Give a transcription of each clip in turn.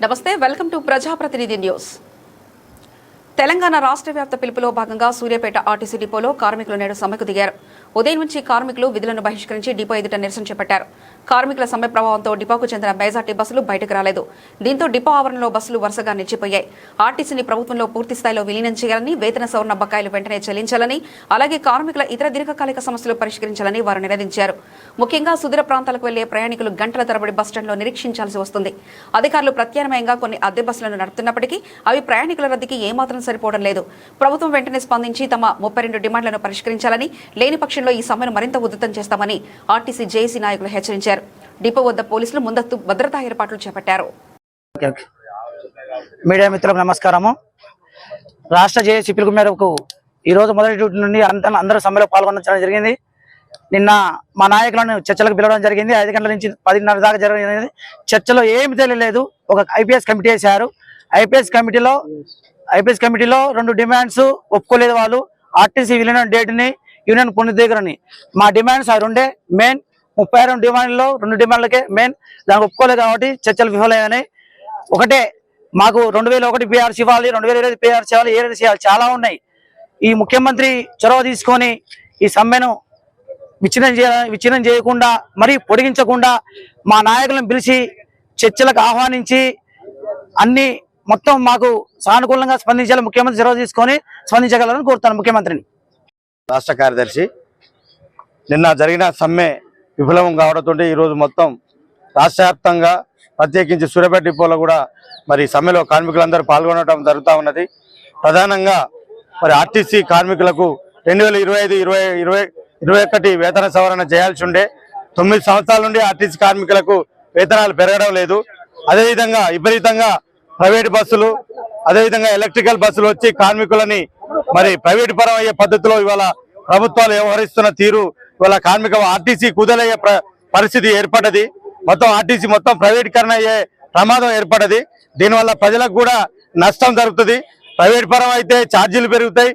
నమస్తే, welcome to ప్రజాప్రతినిధి news. Telangana రాష్ట్ర వ్యాప్త పిలుపులో భాగంగా సూర్యాపేట ఆర్టీసీ డిపోలో కార్మికులు నేడు సమ్మెకు దిగారు. ఉదయం నుంచి కార్మికులు విధులను బహిష్కరించి డిపో ఎదుట నిరసన చేపట్టారు. కార్మికుల సమ్మె ప్రభావంతో డిపోకు చెందిన మెజార్టీ బస్సులు బయటకు రాలేదు. దీంతో డిపో ఆవరణలో బస్సులు వరుసగా నిలిచిపోయాయి. ఆర్టీసీని ప్రభుత్వంలో పూర్తి స్థాయిలో విలీనం చేయాలని, వేతన సవరణ బకాయిలు వెంటనే చెల్లించాలని, అలాగే కార్మికుల ఇతర దీర్ఘకాలిక సమస్యలు పరిష్కరించాలని వారు నినదించారు. ముఖ్యంగా సుదూర ప్రాంతాలకు వెళ్లే ప్రయాణికులు గంటల తరబడి బస్టాండ్లో నిరీక్షించాల్సి వస్తుంది. అధికారులు ప్రత్యామ్నాయంగా కొన్ని అద్దె బస్సులను నడుపుతున్నప్పటికీ అవి ప్రయాణికుల రద్దీకి ఏమాత్రం సరిపోవడం లేదు. ప్రభుత్వం వెంటనే స్పందించి తమ 32 డిమాండ్లను పరిష్కరించాలని, లేని పక్షంలో ఈ సమ్మెను మరింత ఉధృతం చేస్తామని ఆర్టీసీ జేఏసీ నాయకులు హెచ్చరించారు. డిపో వద్ద పోలీసులు ముందస్తు భద్రతా ఏర్పాట్లు చేపట్టారు. మీడియా మిత్రులకు నమస్కారము. రాష్ట్ర జేఏసీ పిలుపు మేరకు ఈరోజు మొదటి డ్యూటీ నుండి అందరూ సమ్మెలో పాల్గొనడం జరిగింది. నిన్న మా నాయకులను చర్చలకు పిలవడం జరిగింది. 5 గంటల నుంచి 10:30 దాకా జరిగింది. చర్చలో ఏమి తెలియలేదు. ఒక ఐపీఎస్ కమిటీ వేశారు. ఐపీఎస్ కమిటీలో 2 డిమాండ్స్ ఒప్పుకోలేదు వాళ్ళు. ఆర్టీసీ విలీనం డేట్ని, యూనియన్ పునరుద్ధరణని. మా డిమాండ్స్ ఆ రెండే మెయిన్. 32 డిమాండ్లలో 2 డిమాండ్లకే మెయిన్. దానికి ఒప్పుకోలేదు కాబట్టి చర్చలు విఫలమయ్యాయి. ఒకటే, మాకు 2001 పీఆర్సీ ఇవ్వాలి, 2020 పీఆర్సీ ఇవ్వాలి, ఏదైతే చేయాలి చాలా ఉన్నాయి. ఈ ముఖ్యమంత్రి చొరవ తీసుకొని ఈ సమ్మెను విచ్ఛిన్నం చేయకుండా, మరి పొడిగించకుండా మా నాయకులను పిలిచి చర్చలకు ఆహ్వానించి అన్ని మొత్తం మాకు సానుకూలంగా స్పందించాలి. ముఖ్యమంత్రి చొరవ తీసుకొని స్పందించగలరని కోరుతాను ముఖ్యమంత్రిని. రాష్ట్ర కార్యదర్శి నిన్న జరిగిన సమ్మె విఫలం కావడంతో ఈరోజు మొత్తం రాష్ట్ర వ్యాప్తంగా ప్రత్యేకించి సూర్యాపేట డిపోలో కూడా మరి సమ్మెలో కార్మికులందరూ పాల్గొనడం జరుగుతూ ఉన్నది. ప్రధానంగా మరి ఆర్టీసీ కార్మికులకు 2020-2021 వేతన సవరణ చేయాల్సి ఉండే. 9 సంవత్సరాల నుండి ఆర్టీసీ కార్మికులకు వేతనాలు పెరగడం లేదు. అదేవిధంగా విపరీతంగా ప్రైవేట్ బస్సులు, అదేవిధంగా ఎలక్ట్రికల్ బస్సులు వచ్చి కార్మికులని మరి ప్రైవేట్ పరం అయ్యే పద్ధతిలో ఇవాళ ప్రభుత్వాలు వ్యవహరిస్తున్న తీరు ఇవాళ కార్మిక ఆర్టీసీ కుదలయ్యే పరిస్థితి ఏర్పడ్డది. మొత్తం ఆర్టీసీ మొత్తం ప్రైవేటీకరణ అయ్యే ప్రమాదం ఏర్పడ్డది. దీనివల్ల ప్రజలకు కూడా నష్టం జరుగుతుంది. ప్రైవేట్ పరం అయితే ఛార్జీలు పెరుగుతాయి,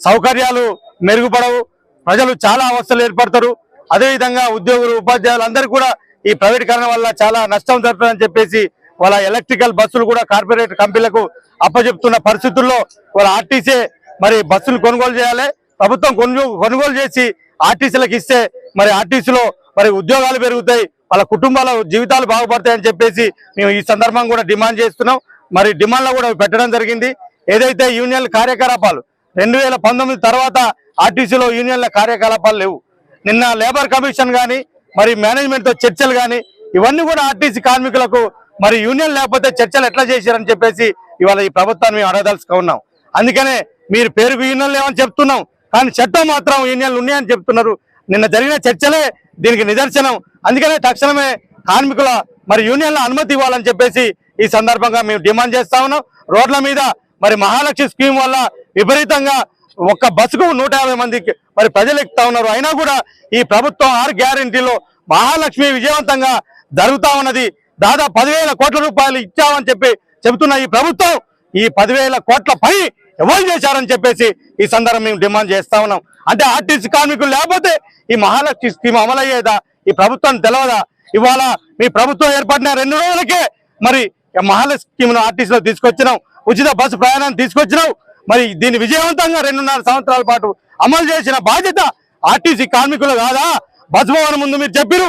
సౌకర్యాలు మెరుగుపడవు, ప్రజలు చాలా అవస్థలు ఏర్పడతారు. అదేవిధంగా ఉద్యోగులు, ఉపాధ్యాయులు అందరూ కూడా ఈ ప్రైవేటీకరణ వల్ల చాలా నష్టం జరుగుతుందని చెప్పేసి వాళ్ళ ఎలక్ట్రికల్ బస్సులు కూడా కార్పొరేట్ కంపెనీలకు అప్పచెప్తున్న పరిస్థితుల్లో వాళ్ళ ఆర్టీసీ మరి బస్సులు కొనుగోలు చేయాలి. ప్రభుత్వం కొనుగోలు చేసి ఆర్టీసీలకు ఇస్తే మరి ఆర్టీసీలో మరి ఉద్యోగాలు పెరుగుతాయి, వాళ్ళ కుటుంబాల జీవితాలు బాగుపడతాయని చెప్పేసి మేము ఈ సందర్భంగా కూడా డిమాండ్ చేస్తున్నాం. మరి డిమాండ్లో కూడా పెట్టడం జరిగింది. ఏదైతే యూనియన్ కార్యకలాపాలు 2019 తర్వాత ఆర్టీసీలో యూనియన్ల కార్యకలాపాలు లేవు. నిన్న లేబర్ కమిషన్ కానీ మరి మేనేజ్మెంట్తో చర్చలు కానీ ఇవన్నీ కూడా ఆర్టీసీ కార్మికులకు మరి యూనియన్ లేకపోతే చర్చలు ఎట్లా చేశారని చెప్పేసి ఇవాళ ఈ ప్రభుత్వాన్ని మేము అడగదలుచుకున్నాం. అందుకనే మీరు పేరుకు యూనియన్ లేవని చెప్తున్నాం, కానీ చట్టం మాత్రం యూనియన్లు ఉన్నాయని చెప్తున్నారు. నిన్న జరిగిన చర్చలే దీనికి నిదర్శనం. అందుకనే తక్షణమే కార్మికుల మరి యూనియన్ల అనుమతి ఇవ్వాలని చెప్పేసి ఈ సందర్భంగా మేము డిమాండ్ చేస్తా ఉన్నాం. రోడ్ల మీద మరి మహాలక్ష్మి స్కీమ్ వల్ల విపరీతంగా ఒక్క బస్సుకు 150 మందికి మరి ప్రజలు ఎక్కుతా ఉన్నారు. అయినా కూడా ఈ ప్రభుత్వం 6 గ్యారెంటీలో మహాలక్ష్మి విజయవంతంగా జరుగుతా ఉన్నది. దాదాపు 10,000 కోట్ల రూపాయలు ఇచ్చామని చెబుతున్న ఈ ప్రభుత్వం ఈ 10,000 కోట్ల పని ఎవరు చేశారని చెప్పేసి ఈ సందర్భం మేము డిమాండ్ చేస్తా ఉన్నాం. అంటే ఆర్టీసీ కార్మికులు లేకపోతే ఈ మహాలక్ష్మి స్కీమ్ అమలయ్యేదా? ఈ ప్రభుత్వం తెలవదా? ఇవాళ మీ ప్రభుత్వం ఏర్పడిన 2 రోజులకే మరి మహాలక్ష్మి స్కీమ్ను ఆర్టీసీలో తీసుకొచ్చినాం, ఉచిత బస్సు ప్రయాణాన్ని తీసుకొచ్చినావు. మరి దీన్ని విజయవంతంగా 2.5 సంవత్సరాల పాటు అమలు చేసిన బాధ్యత ఆర్టీసీ కార్మికులు కాదా? బస్ భవన్ ముందు మీరు చెప్పిరు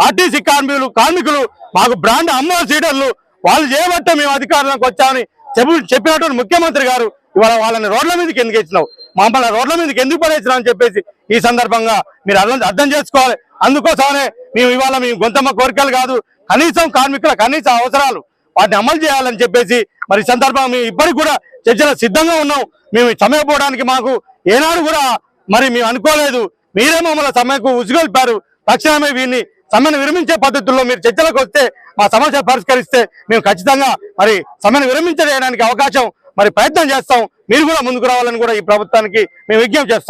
ఆర్టీసీ కార్మికులు మాకు బ్రాండ్ అంబాసిడర్లు, వాళ్ళు చేయబట్టే మేము అధికారంలోకి వచ్చామని చెప్పినటువంటి ముఖ్యమంత్రి గారు ఇవాళ వాళ్ళని రోడ్ల మీదకి ఎందుకు ఇచ్చినావు, మమ్మల్ని రోడ్ల మీదకి ఎందుకు పడేసినావు అని చెప్పేసి ఈ సందర్భంగా మీరు అర్థం చేసుకోవాలి. అందుకోసమనే మేము ఇవాళ మేము గొంతమ్మ కోరికలు కాదు, కనీసం కార్మికుల కనీస అవసరాలు వాటిని అమలు చేయాలని చెప్పేసి మరి ఈ సందర్భంగా మేము ఇప్పటికి కూడా చర్చలో సిద్ధంగా ఉన్నాం. మేము సమయపోవడానికి మాకు ఏనాడు కూడా మరి మేము అనుకోలేదు. మీరే మమ్మల్ని సమ్మెకు ఉసిగొల్పారు. తక్షణమే వీరిని సమ్మెను విరమించే పద్ధతుల్లో మీరు చర్చలకు వస్తే మా సమస్య పరిష్కరిస్తే మేము ఖచ్చితంగా మరి సమ్మెను విరమించడానికి అవకాశం మరి ప్రయత్నం చేస్తాం. మీరు కూడా ముందుకు రావాలని కూడా ఈ ప్రభుత్వానికి మేము విజ్ఞప్తి చేస్తాం.